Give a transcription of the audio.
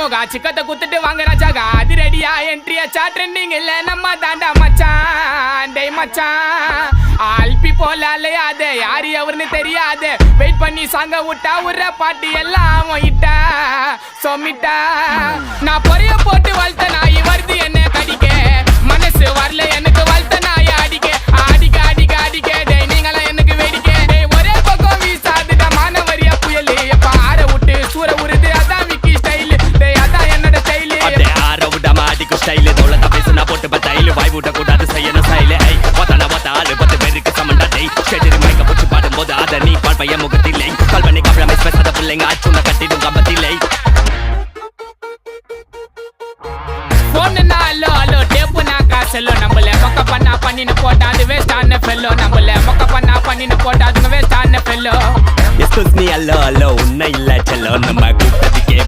மோகா சிக்கத்தை குத்துட்டு வாங்க ராஜாகா அது ரெடியா என்ட்ரியாச்சா ட்ரெண்டிங் இல்ல நம்ம தாண்டா மச்சான் டேய் மச்சான் ஆல்பி போல அலையாதே யாரு அவருன்னு தெரியாது வெயிட் பண்ணி சாங்க விட்டா உர்ற பாட்டு எல்லாம் இட்டா சொமிட்டா நான் பொறைய போட்டு வளர்த்த நாய் வருது என்ன கடிக்க மனசு வரல எனக்கு வளர்த்த நாய் அடிக்க அடிக்க அடிக்க அடிக்க டேய் நீங்களாம் எனக்கு வேடிக்கை டேய் ஒரே பக்கம் வீசாதுடா மானவரியா புயல் எப்ப ஆற விட்டு சூற உருது அதான் விக்கி ஸ்டைல் டேய் அதான் என்னோட ஸ்டைல் அதே ஆற விடாம அடிக்கும் ஸ்டைல் தோளத்தை பேசுனா போட்டு பத்தாயில் வாய் விட்ட கூடாது செய்யணும் ஸ்டைல் ஐ ஒத்தான ஒத்தாலு 10 பேருக்கு சமண்டா டேய் ஷெடரி மைக்க பிடிச்சி பாடும்போது அதை நீ பால் பையன் முகத்தில்லை கால் பண்ணி காம்ப்ரமைஸ் பேசாத பிள்ளைங்க ஆச்சுன்னா கட்டிடும் கம்பத்தில்லை போனுன்னா அல்லோ அல்லோ டேப்புனா காசல்லோ நம்மள மொக்க பண்ணா பண்ணின்னு போட்டா அது வேஸ்ட் ஆன ஃபெல்லோ நம்மள மொக்க பண்ணா பண்ணின்னு போட்டா அதுங்க வேஸ்ட் ஆன ஃபெல்லோ எஸ்கூஸ் மீ அல்லோ அல்லோ உன்னை இல்ல செல்லோ நம்ம கூட்டத்துக்கே